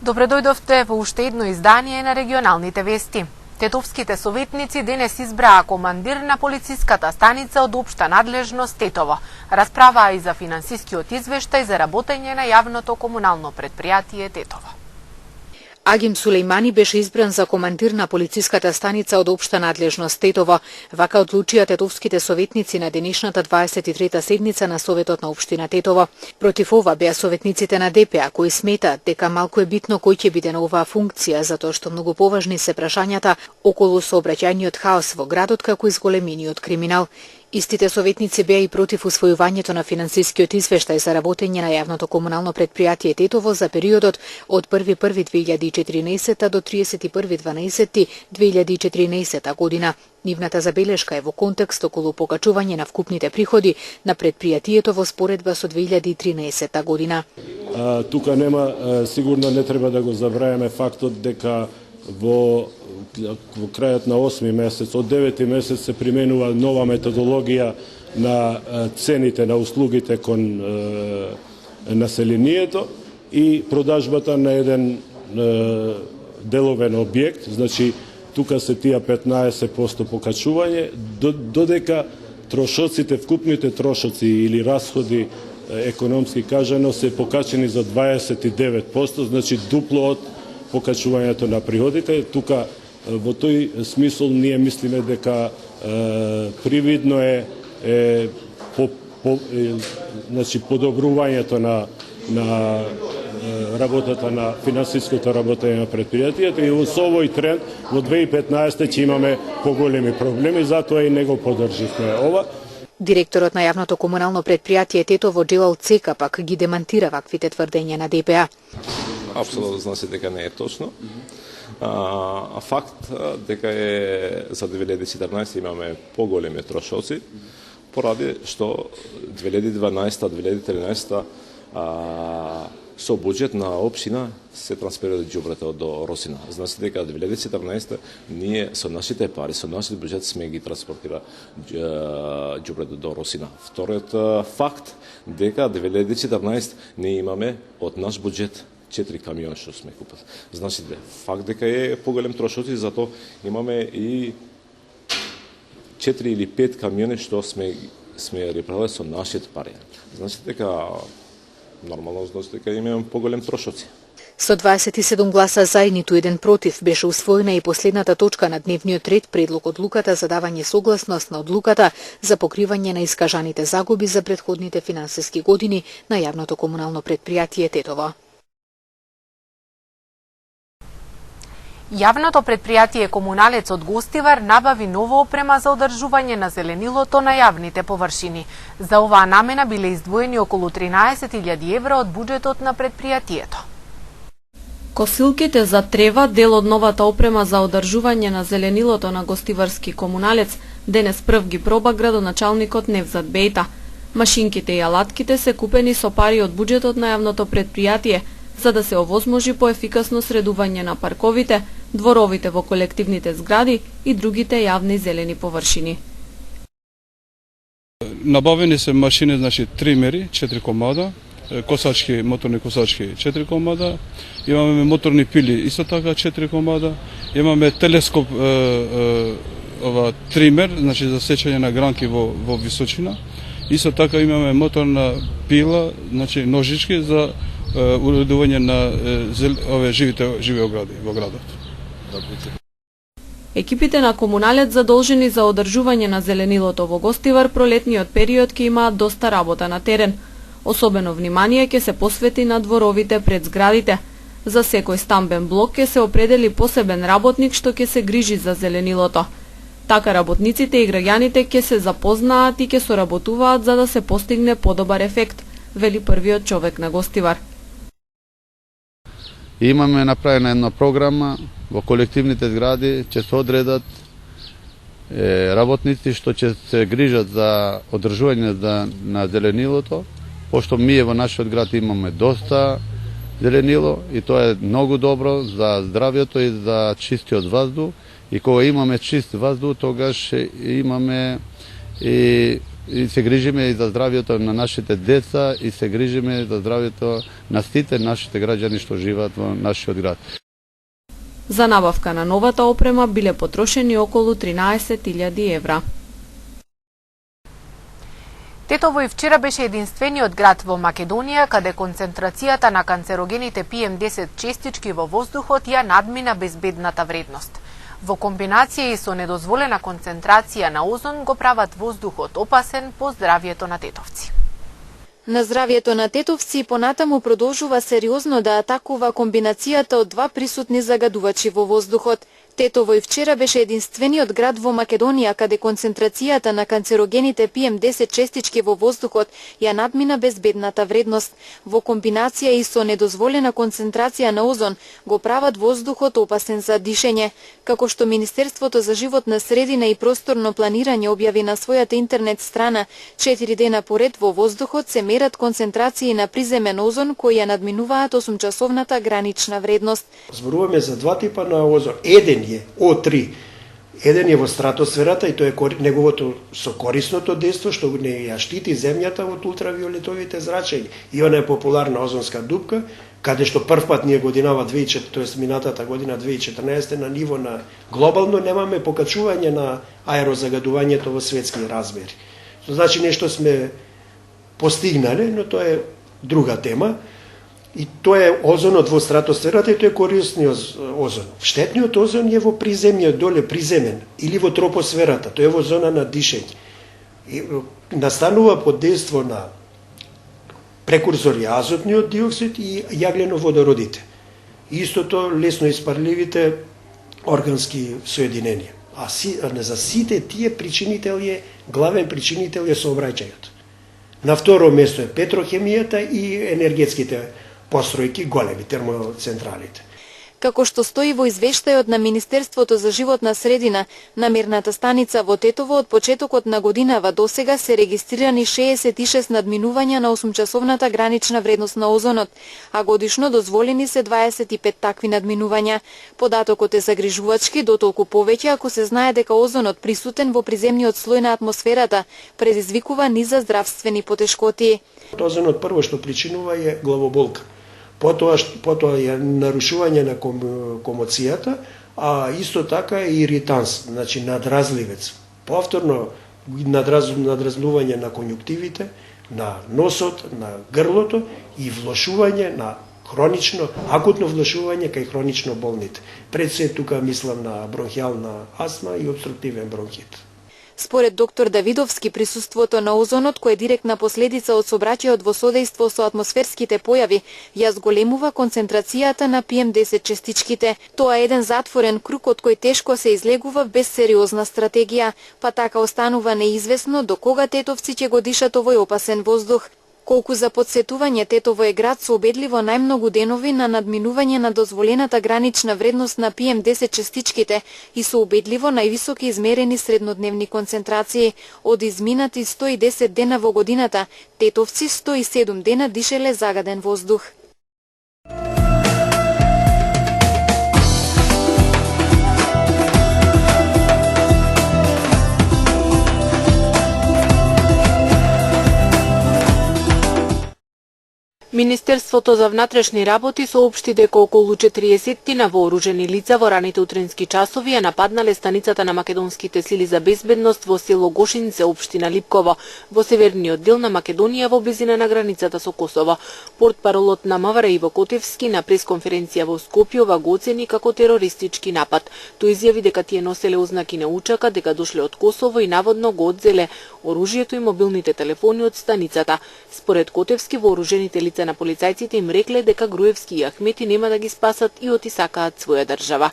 Добре дојдовте во уште едно издание на регионалните вести. Тетовските советници денес избраа командир на полициската станица од општа надлежност Тетово. Расправаа и за финансискиот извештај за работење на јавното комунално претпријатие Тетово. Агим Сулејмани беше избран за командир на полициската станица од општа надлежност Тетово. Вака одлучија тетовските советници на денешната 23-та седница на Советот на општина Тетово. Против ова беа советниците на ДПА, кои сметаат дека малку е битно кој ќе биде на оваа функција, затоа што многу поважни се прашањата околу сообраќајниот хаос во градот како изголемениот криминал. Истите советници беа и против усвојувањето на финансискиот извештај за работење на јавното комунално претпријатие Тетово за периодот од 1.1.2014 до 31.12.2014 година. Нивната забелешка е во контекст околу покачување на вкупните приходи на претпријатието во споредба со 2013 година. Тука нема, сигурно не треба да го забравяме фактот дека во крајот на 8 месец, од 9 месец се применува нова методологија на цените на услугите кон населението и продажбата на еден деловен објект, значи тука се тие 15% покачување, додека трошоците, вкупните трошоци или расходи економски кажано се покачени за 29%, значи дупло од покачувањето на приходите. Тука во тој смисол ние мислиме дека привидно е значи подобрувањето на работата на финансиското работење на претпријатието и со овој тренд во 2015 ќе имаме поголеми проблеми, затоа и не го поддрживме ова. Директорот на јавното комунално претпријатие Тетово Джелал Цека пак ги демантира ваквите тврдења на ДПА. Апсолутно знаси дека не е точно. Факт дека е за 2014 имаме поголеми трошоци, поради што 2012-2013 со буџет на општина се трансферира џубрето до Росина. Знаете дека 2014 ние со нашите пари, со нашиот буџет сме ги транспортира џубрето до Росина. Вториот факт дека 2014 ние имаме од наш буџет 4 камиони што сме купили. Значи, факт дека е поголем трошоци, затоа имаме и 4 или 5 камиони што сме реправили со нашите пари. Значи дека нормално значи дека имаме поголем трошоци. Со 27 гласа за и ниту еден против беше усвоена и последната точка на дневниот ред предлог одлуката за давање согласност на одлуката за покривање на искажаните загуби за претходните финансиски години на јавното комунално претпријатие Тетово. Јавното претпријатие Комуналец од Гостивар набави нова опрема за одржување на зеленилото на јавните површини. За оваа намена биле издвоени околу 13.000 евра од буџетот на претпријатието. Косилките за трева, дел од новата опрема за одржување на зеленилото на Гостиварски Комуналец, денес прв ги проба градоначалникот Невзат Бејта. Машинките и алатките се купени со пари од буџетот на јавното претпријатие, за да се овозможи поефикасно средување на парковите, дворовите во колективните згради и другите јавни зелени површини. Набавени се машини, значи тримери, 4 комада, косачки, моторни косачки 4 комада, имаме моторни пили исто така 4 комада, имаме телескоп ова тример, значи за сечење на гранки во височина. Исто така имаме моторна пила, значи ножички за уредување на овие живи огради во градот. Екипите на Комуналец задолжени за одржување на зеленилото во Гостивар пролетниот период ќе имаат доста работа на терен. Особено внимание ќе се посвети на дворовите пред зградите. За секој стамбен блок ќе се определи посебен работник што ќе се грижи за зеленилото. Така работниците и граѓаните ќе се запознаат и ќе соработуваат за да се постигне подобар ефект, вели првиот човек на Гостивар. Имаме направена една програма во колективните згради, ќе се одредат работници што ќе се грижат за одржување на зеленилото, пошто ние во нашиот град имаме доста зеленило и тоа е многу добро за здравјето и за чистиот воздух. И кога имаме чист воздух, тогаш имаме и и се грижиме и за здравјето на нашите деца и се грижиме за здравјето на сите нашите граѓани што живеат во нашиот град. За набавка на новата опрема биле потрошени околу 13.000 евра. Тетово и вчера беше единствениот град во Македонија каде концентрацијата на канцерогените PM10 честички во воздухот ја надмина безбедната вредност. Во комбинација и со недозволена концентрација на озон го прават воздухот опасен по здравјето на тетовци. На здравјето на тетовци понатаму продолжува сериозно да атакува комбинацијата од два присутни загадувачи во воздухот. Тетово и вчера беше единствениот град во Македонија каде концентрацијата на канцерогените PM10 честички во воздухот ја надмина безбедната вредност. Во комбинација и со недозволена концентрација на озон го прават воздухот опасен за дишење. Како што Министерството за животна средина и просторно планирање објави на својата интернет страна, 4 дена поред во воздухот се мерат концентрации на приземен озон кои ја надминуваат 8-часовната гранична вредност. Зборуваме за два типа на озон. Еден е О3. Еден е во стратосферата и тоа е неговото сокорисното дејство што не ја штити земјата од ултравиолетовите зрачења. И она е популарна озонска дупка, каде што првпат ние годинава 2004, тоест минатата година 2014 на ниво на глобално немаме покачување на аерозагадувањето во светски размери. Што значи нешто сме постигнале, но тоа е друга тема. И тоа е озонот во стратосферата и тоа е корисниот озон. Штетниот озон е во приземниот доле приземен или во тропосферата, тоа е во зона на дишење. И настанува под дејство на прекурзори азотниот диоксид и јагленоводородите. Истото лесно испарливите органски соединенија. А за сите тие главен причинител е сообраќајот. На второ место е петрохемијата и енергетските постројки, големи термоцентралите. Како што стои во извештајот на Министерството за животна средина, на мерната станица во Тетово од почетокот на годинава досега се регистрирани 66 надминувања на 8-часовната гранична вредност на озонот, а годишно дозволени се 25 такви надминувања. Податокот е загрижувачки, дотолку повеќе ако се знае дека озонот присутен во приземниот слој на атмосферата предизвикува низа здравствени потешкоти. Озонот прво што причинува е главоболка. Потоа е нарушување на комоцијата, а исто така и иританс, значи надразливец. Повторно надразнување на конјуктивите, на носот, на грлото и влошување на акутно влошување кај хронично болните. Пред се тука мислам на бронхијална астма и обструктивен бронхит. Според доктор Давидовски, присуството на озонот, кој е директна последица од сообраќајот во содејство со атмосферските појави, ја зголемува концентрацијата на PM10 честичките. Тоа е еден затворен круг од кој тешко се излегува без сериозна стратегија, па така останува неизвестно до кога тетовци ќе го дишат овој опасен воздух. Колку за подсетување, Тетово е град со убедливо најмногу денови на надминување на дозволената гранична вредност на PM10 честичките и со убедливо највисоки измерени среднодневни концентрации. Од изминати 110 дена во годината, тетовци 107 дена дишеле загаден воздух. Министерството за внатрешни работи соопшти дека околу 40 на вооружени лица во раните утрински часови ја нападнале станицата на македонските сили за безбедност во село Гошинце, општина Липково, во северниот дел на Македонија во близина на границата со Косово. Портпаролот на МВР Иво Котевски на пресконференција во Скопје ова го оцени како терористички напад. Тој изјави дека тие носеле ознаки на учака, дека дошле од Косово и наводно го одзеле оружјето и мобилните телефони од станицата. Според Котевски, вооружените лица на полицајците им рекле дека Груевски и Ахмети нема да ги спасат и отисакаат своја држава.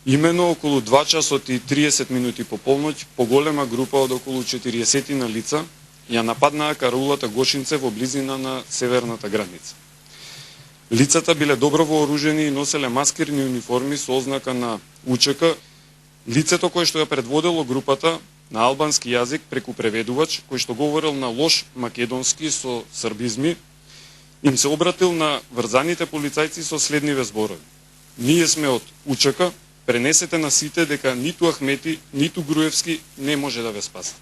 Имено околу 2 часот и 30 минути по полноќ, поголема група од околу 40 на лица ја нападнаа караулата Гошинце во близина на северната граница. Лицата биле добро вооружени и носеле маскирни униформи со ознака на УЧК. Лицето кое што ја предводело групата на албански јазик преку преведувач, кој што говорил на лош македонски со србизми, им се обратил на врзаните полицајци со следниве зборови. Ние сме од УЧК, пренесете на сите дека ниту Ахмети, ниту Груевски не може да ве спасат.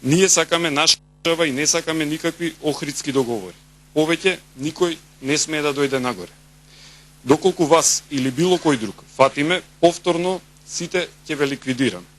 Ние сакаме наша држава и не сакаме никакви охридски договори. Повеќе никој не смее да дојде нагоре. Доколку вас или било кој друг фатиме, повторно сите ќе ве ликвидираме.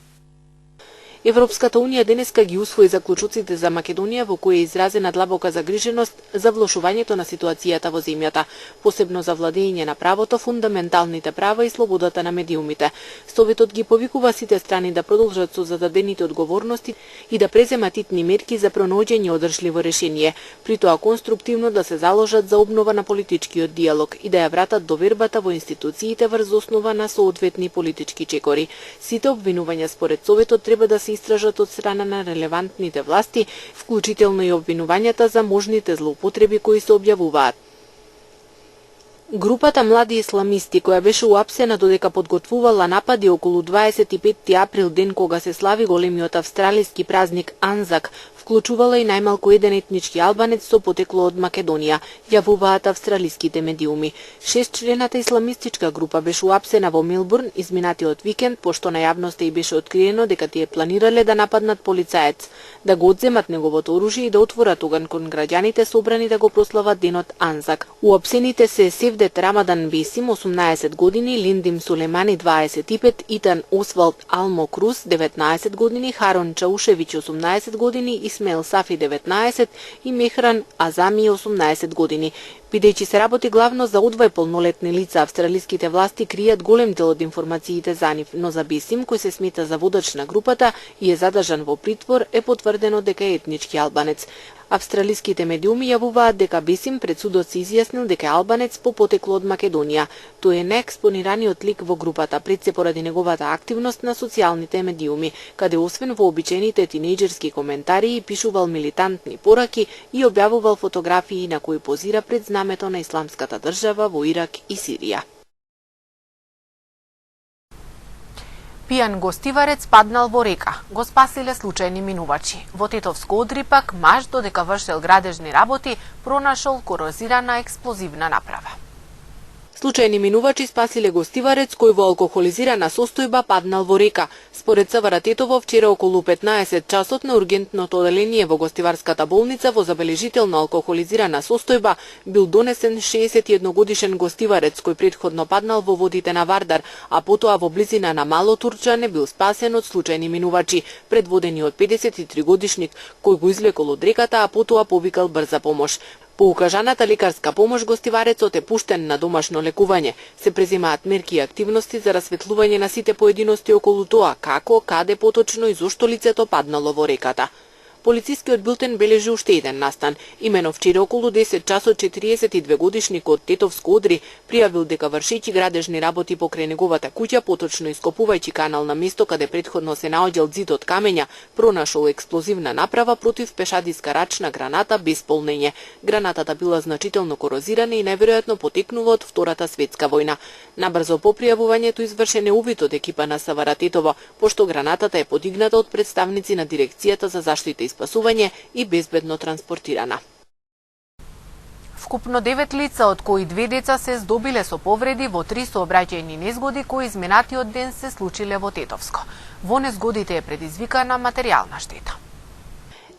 Европската унија денеска ги усвои заклучоците за Македонија во кои е изразена длабока загриженост за влошувањето на ситуацијата во земјата, посебно за владење на правото, фундаменталните права и слободата на медиумите. Советот ги повикува сите страни да продолжат со зададените одговорности и да преземат итни мерки за пронаоѓање одржливо решение, при тоа конструктивно да се заложат за обнова на политичкиот диалог и да ја вратат довербата во институциите врз основа на соодветни политички чекори. Сите обвинувања според Советот треба да се истражат од страна на релевантните власти, вклучително и обвинувањата за можните злоупотреби кои се објавуваат. Групата млади исламисти, која беше уапсена додека подготвувала напади околу 25 април, ден кога се слави големиот австралиски празник Анзак, вклучувала и најмалку еден етнички албанец со потекло од Македонија, јавуваат австралиските медиуми. 6-члената исламистичка група беше уапсена во Мелбурн изминатиот викенд, пошто на јавноста и беше откриено дека тие планирале да нападнат полицаец, да го одземат неговото оружје и да отворат оган кон граѓаните собрани да го прослават денот Анзак. Уапсените се Севдет Рамадан Бесим, 18 години, Линдим Сулемани, 25, Итан Освалд Алмо Круз, 19 години, Харон Чаушевиќ, 18 години, Исмел Сафи, 19, и Мехран Азами, 18 години. Бидејќи се работи главно за одвој полнолетни лица, австралиските власти кријат голем дел од информациите за нив, но за Бесим, кој се смета за водач на групата и е задржан во притвор, е потврдено дека е етнички албанец. Австралиските медиуми јавуваат дека Бесим пред судот се изјаснил дека е албанец по потекло од Македонија. Тој е неекспонираниот лик во групата, пред се поради неговата активност на социјалните медиуми, каде освен вообичените тинејџерски коментари пишувал милитантни пораки и објавувал фотографии на кои позира пред знамето на исламската држава во Ирак и Сирија. Пијан гостиварец паднал во река. Го спасиле случајни минувачи. Во Тетовско Одри пак маж додека вршел градежни работи пронашол корозирана експлозивна направа. Случајни минувачи спасиле гостиварец кој во алкохолизирана состојба паднал во река. Според СВР Тетово, вчера околу 15 часот на ургентното оделение во гостиварската болница во забележително алкохолизирана состојба бил донесен 61 годишен гостиварец кој претходно паднал во водите на Вардар, а потоа во близина на Мало Турчане бил спасен од случајни минувачи, предводени од 53 годишник кој го извлекол од реката, а потоа повикал брза помош. По укажаната лекарска помош гостиварецот е пуштен на домашно лекување. Се преземаат мерки и активности за расветлување на сите поединости околу тоа како, каде поточно и зошто лицето паднало во реката. Полицискиот билтен бележи уште еден настан. Имено вчера околу 10 часот 42 годишник од Тетовско Одри пријавил дека вршејќи градежни работи покрај неговата куќа, поточно ископувајќи канал на место каде претходно се наоѓал зид од камења, пронашол експлозивна направа против пешадиска рачна граната без полнење. Гранатата била значително корозирана и најверојатно потекнува од Втората светска војна. Набрзо по пријавувањето извршен е увид од екипа на СВР Тетово, пошто гранатата е подигната од представници на дирекцијата за заштита и спасување и безбедно транспортирана. Вкупно 9 лица, од кои 2 деца се здобиле со повреди во 3 сообраќајни незгоди кои изминатиот ден се случиле во Тетовско. Во незгодите е предизвикана материјална штета.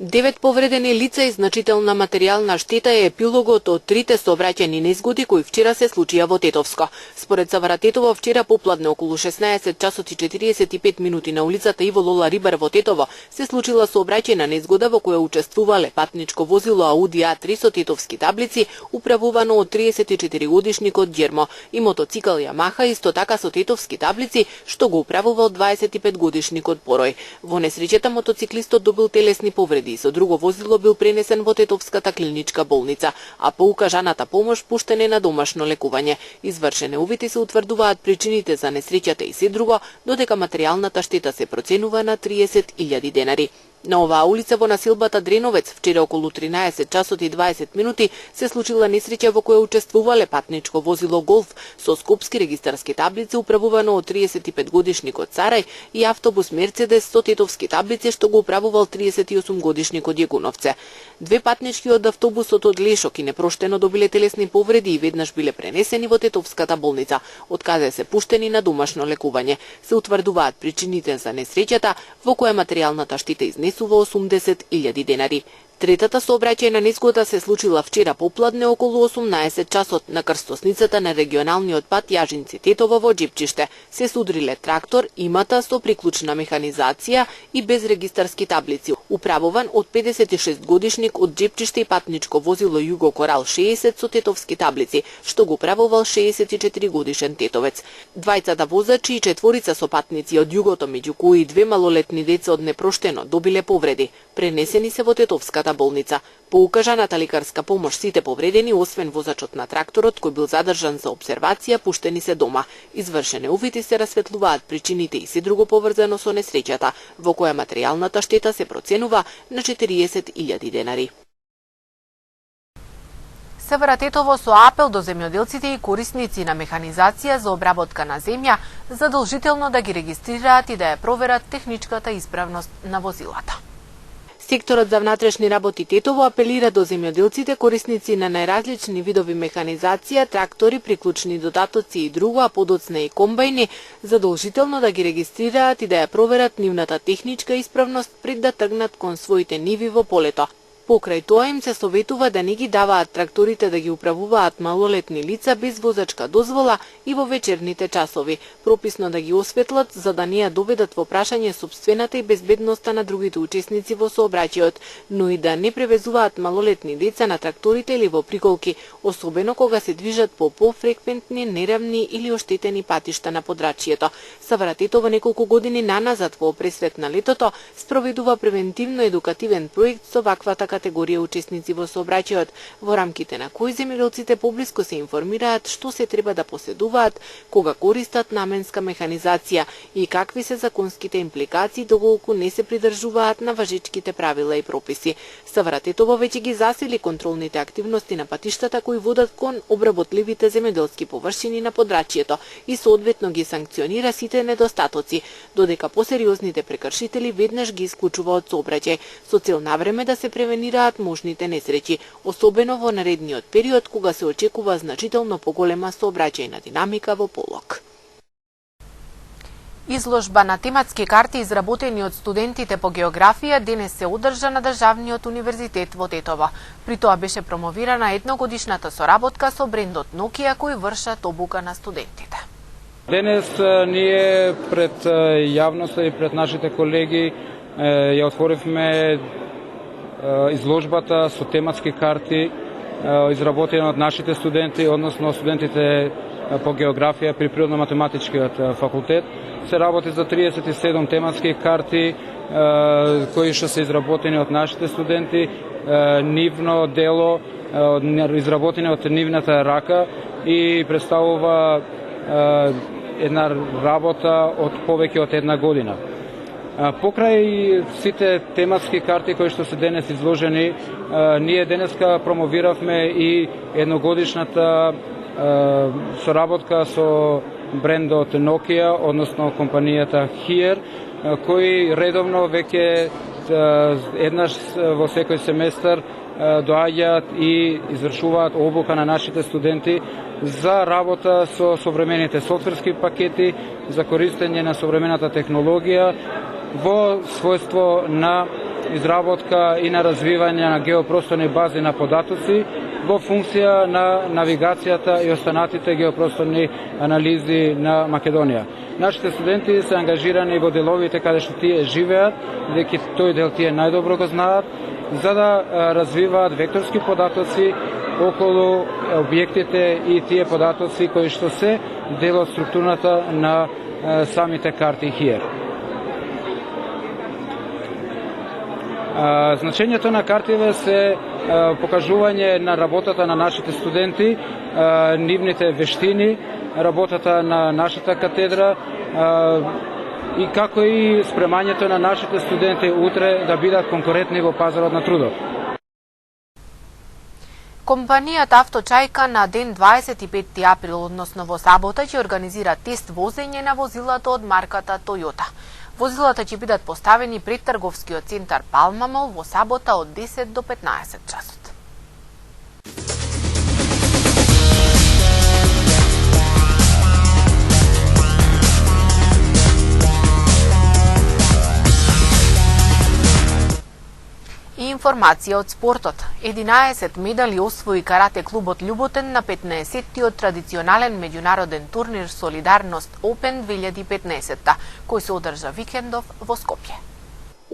9 повредени лица и значителна материјална штета е епилогот од 3 сообраќајни незгоди кои вчера се случија во Тетовско. Според СВР Тетово, вчера попладне околу 16 часот и 45 минути на улицата Иво Лола Рибар во Тетово се случила сообраќајна незгода во која учествувале патничко возило Ауди А3 со тетовски таблици, управувано од 34 годишникот Ѓермо, и мотоцикл Јамаха исто така со тетовски таблици, што го управувал 25 годишникот Порој. Во несреќата мотоциклистот добил телесни повреди и со друго возило бил пренесен во Тетовската клиничка болница, а по укажаната помош пуштен е на домашно лекување. Извршене увид и се утврдуваат причините за несреќата и се друго, додека материјалната штета се проценува на 30.000 денари. На оваа улица во населбата Дреновец вчера околу 13 часот и 20 минути се случила несреќа во која учествувале патничко возило Голф со скопски регистарски таблици управувано од 35 годишникот Царај и автобус Мерцедес со тетовски таблици што го управувал 38 годишникот Јегуновце. Две патнички од автобусот од Лешок и непроштено добиле телесни повреди и веднаш биле пренесени во Тетовската болница, од каде се пуштени на домашно лекување. Се утврдуваат причините за несреќата во која материјалната штета изнесена донесува 80.000 денари. Третата сообраќајна несгода се случила вчера попладне околу 18 часот на крстосницата на регионалниот пат Јажинци-Тетово во Џипчиште. Се судриле трактор, имата со приклучна механизација и без регистарски таблици, управуван од 56 годишник од Џипчиште и патничко возило Југо Корал 60 со тетовски таблици, што го управувал 64 годишен тетовец. Двајцата возачи и четворица со патници од југото, меѓу кои 2 малолетни деца од непроштено, добиле повреди. Пренесени се во тетовската болница. По укажаната лекарска помош сите повредени, освен возачот на тракторот кој бил задржан за обсервација, пуштени се дома. Извршене увити се расветлуваат причините и се друго поврзано со несреќата, во која материјалната штета се проценува на 40.000 денари. СВР Тетово со апел до земјоделците и корисници на механизација за обработка на земја задолжително да ги регистрираат и да ја проверат техничката исправност на возилата. Секторот за внатрешни работи Тетово апелира до земјоделците, корисници на најразлични видови механизација, трактори, приклучни додатоци и друго, а подоцна и комбајни, задолжително да ги регистрираат и да ја проверат нивната техничка исправност пред да тргнат кон своите ниви во полето. Покрај тоа им се советува да не ги даваат тракторите да ги управуваат малолетни лица без возачка дозвола и во вечерните часови, прописно да ги осветлат за да не ја доведат во прашање сопствената и безбедноста на другите учесници во сообраќајот, но и да не превезуваат малолетни деца на тракторите или во приколки, особено кога се движат по пофреквентни, неравни или оштетени патишта на подрачјето. СВР Тетово неколку години наназад во пресвет на летото спроведува превентивно-едукативен проект со ваквата категорија учесници во сообраќајот, во рамките на кој земјоделците поблиску се информираат што се треба да поседуваат кога користат наменска механизација и какви се законските импликации доколку не се придржуваат на важечките правила и прописи. СВР Тетово веќе ги засили контролните активности на патиштата кои водат кон обработливите земјоделски површини на подрачјето и соодветно ги санкционира сите недостатоци, додека посериозните прекршители веднаш ги исклучува од сообраќај со цел навреме да се превенираат можните несреќи, особено во наредниот период кога се очекува значително поголема сообраќајна динамика во Полок. Изложба на тематски карти изработени од студентите по географија денес се одржа на Државниот универзитет во Тетово. При тоа беше промовирана едногодишната соработка со брендот Nokia кој вршат обука на студентите. Денес ние пред јавноста и пред нашите колеги ја отворивме изложбата со тематски карти изработени од нашите студенти, односно студентите по географија при Природно-математичкиот факултет. Се работи за 37 тематски карти кои што се изработени од нашите студенти, нивно дело изработени од нивната рака и представува една работа од повеќе од една година. Покрај сите тематски карти кои што се денес изложени, ние денеска промовиравме и едногодишната соработка со брендот Nokia, односно компанијата HERE, кои редовно веќе еднаш во секој семестар доаѓаат и извршуваат обука на нашите студенти за работа со современите софтверски пакети, за користење на современата технологија во својство на изработка и на развивање на геопросторни бази на податоци во функција на навигацијата и останатите геопросторни анализи на Македонија. Нашите студенти се ангажирани во деловите каде што тие живеат, дека тој дел тие најдобро го знаат, за да развиваат векторски податоци околу објектите и тие податоци кои што се дел од структурната на самите карти HERE. Значењето на картиве се покажување на работата на нашите студенти, нивните вештини, работата на нашата катедра и како и спремањето на нашите студенти утре да бидат конкурентни во пазарот на трудот. Компанијата Авточајка на ден 25 април, односно во сабота, ќе организира тест возење на возилата од марката Toyota. Возилата ќе бидат поставени пред трговскиот центар Палма Мол во сабота од 10 до 15 часот. И информација од спортот. 11 медали освои карате клубот Љуботен на 15-тиот традиционален меѓународен турнир Солидарност Open 2015, кој се одржа викендов во Скопје.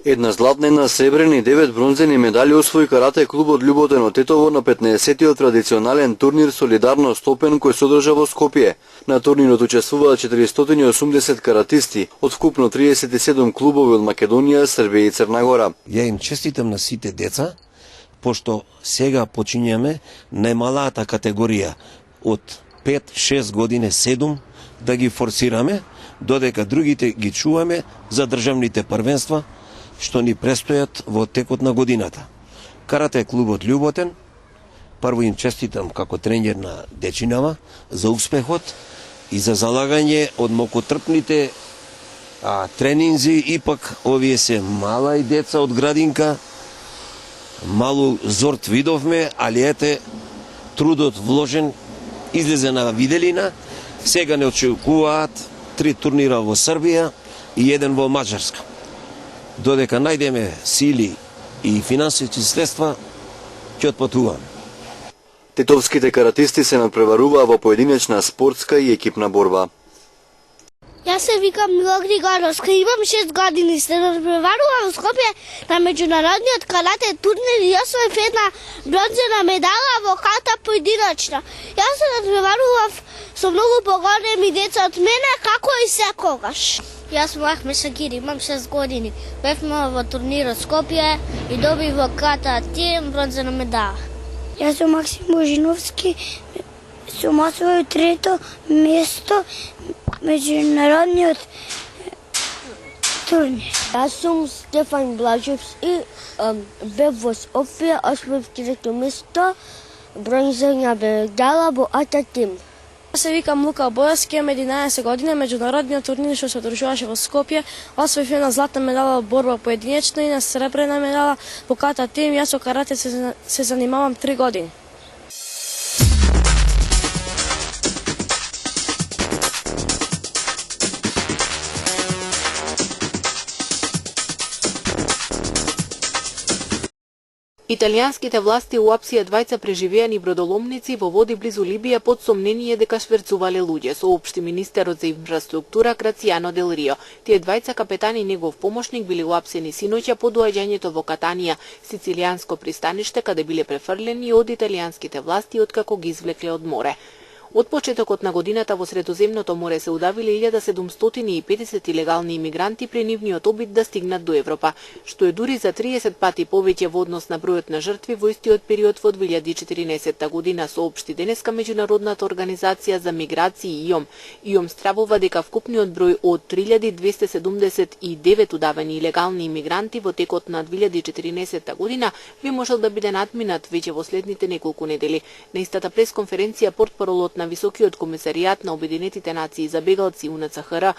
Една златна, една сребрена и 9 бронзени медали освои карате клубот Љуботен од Тетово на 15-тиот традиционален турнир Солидарност Open кој се одржа во Скопје. На турнирот учествуваат 480 каратисти од вкупно 37 клубови од Македонија, Србија и Црна Гора. Ја им честитам на сите деца, пошто сега почињаме најмалата категорија од 5-6 години 7 да ги форсираме, додека другите ги чуваме за државните првенства што ни престојат во текот на годината. Карате клубот Љуботен, прво им честитам како тренер на дечинава за успехот и за залагање од мокотрпните тренинзи. Ипак овие се мала и деца од градинка, малу зорт видовме, али ете трудот вложен излезе на виделина. Сега не очекуваат 3 турнира во Србија и 1 во Маđарска. Додека најдеме сили и финансиски средства, ќе отпатуваме. Тетовските каратисти се надпреваруваа во поединечна спортска и екипна борба. Јас се викам Мила Григоровска, имам 6 години, се надпреварувам во Скопје на меѓународниот карате турнир и освоив една бронзена медала во ката поединечна. Јас се надпреварував со многу поголеми деца од мене, како и секогаш. Јас сум Ахмед Шакир, имам 6 години. Бевме во турнирот Скопје и добив во ката тим бронзена медала. Јас сум Максим Божиновски, сум освоил 3-то место меѓународниот турнир. Јас сум Стефан Блажев и бев во Скопје, освоив 3-то место бронзена медала во ата тим. Јас се викам Лука Бојовски, имам 11 години, меѓународниот турнир што се одржуваше во Скопје, освоив една златна медала во борба поединечна и една сребрена медала во ката тим. Јас со карате се занимавам 3 години. Италијанските власти уапсија двајца преживеани бродоломници во води близу Либија под сомнение дека шверцувале луѓе, соопшти министерот за инфраструктура Грацијано Дел Рио. Тие двајца капетани и негов помошник били уапсени синоќа по доаѓањето во Катанија, сицилијанско пристаниште каде биле префрлени од италијанските власти откако ги извлекле од море. Од почетокот на годината во Средоземното море се удавиле 1750 илегални имигранти при нивниот обид да стигнат до Европа, што е дури за 30 пати повеќе во однос на бројот на жртви во истиот период во 2014 година, соопшти денеска Меѓународната организација за миграции ИОМ. ИОМ стравува дека вкупниот број од 3279 удавени илегални имигранти во текот на 2014 година би можел да биде надминат веќе во следните неколку недели. На истата пресконференција портпаролот на Високиот комисаријат на Обединетите нации за бегалци УНХР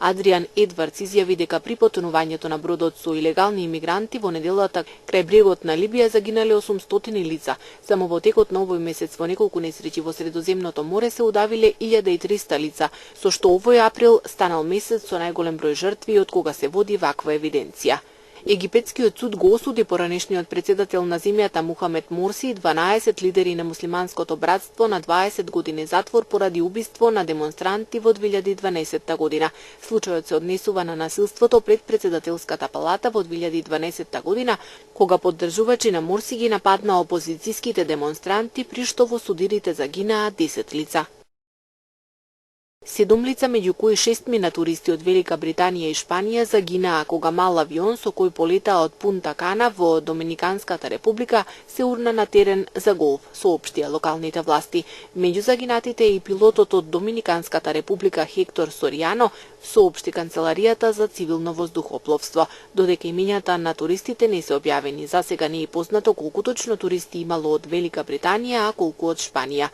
Адриан Едвардс изјави дека при потонувањето на бродот со илегални имигранти во неделата крај брегот на Либија загинале 800 лица. Само во текот на овој месец во неколку несреќи во Средоземното море се удавиле 1300 лица, со што овој април станал месец со најголем број жртви од кога се води ваква евиденција. Египетскиот суд го осуди поранешниот председател на земјата Мухамед Морси и 12 лидери на муслиманското братство на 20 години затвор поради убиство на демонстранти во 2012 година. Случајот се однесува на насилството пред председателската палата во 2012 година, кога поддржувачи на Морси ги нападна опозицијските демонстранти, при што во судирите загинаа 10 лица. 7 лица, меѓу кои 6 туристи од Велика Британија и Шпанија, загинаа кога мал авион со кој полетаа од Пунта Кана во Доминиканската република се урна на терен за голф, соопштија локалните власти. Меѓу загинатите е и пилотот од Доминиканската република Хектор Соријано, соопшти Канцеларијата за цивилно воздухопловство. Додека имињата на туристите не се објавени, засега не е познато колку точно туристи имало од Велика Британија, а колку од Шпанија.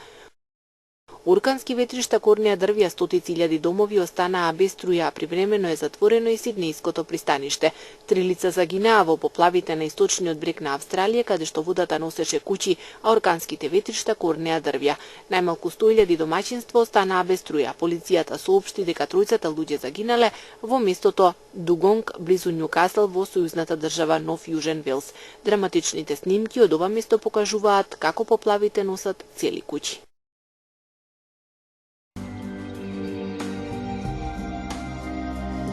Оркански ветришта, корнеа дрвја, стотици илјади домови останаа без струја, привремено е затворено и Сиднејското пристаниште. 3 лица загинаа во поплавите на источниот брег на Австралија, каде што водата носеше куќи, а орканските ветришта корнеа дрвја. Најмалку 100.000 домаќинства останаа без струја. Полицијата соопшти дека тројцата луѓе загинале во местото Дугонг, близу Њукасл во сојузната држава Нов Јужен Велс. Драматичните снимки од ова место покажуваат како поплавите носат цели куќи.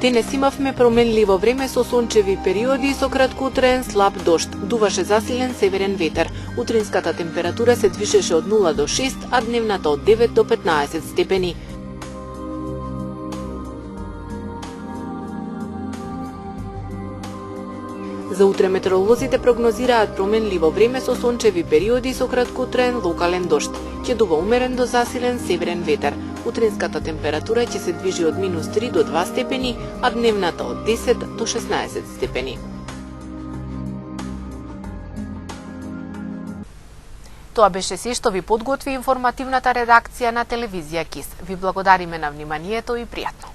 Денес имавме променливо време со сончеви периоди и со краткотраен слаб дожд. Дуваше засилен северен ветер. Утринската температура се движеше од 0 до 6, а дневната од 9 до 15 степени. За утре метеоролозите прогнозираат променливо време со сончеви периоди со краткотраен локален дожд. Ќе дува умерен до засилен северен ветер. Утринската температура ќе се движи од -3 до 2 степени, а дневната од 10 до 16 степени. Тоа беше се што ви подготви информативната редакција на телевизија КИС. Ви благодариме на вниманието и пријатно.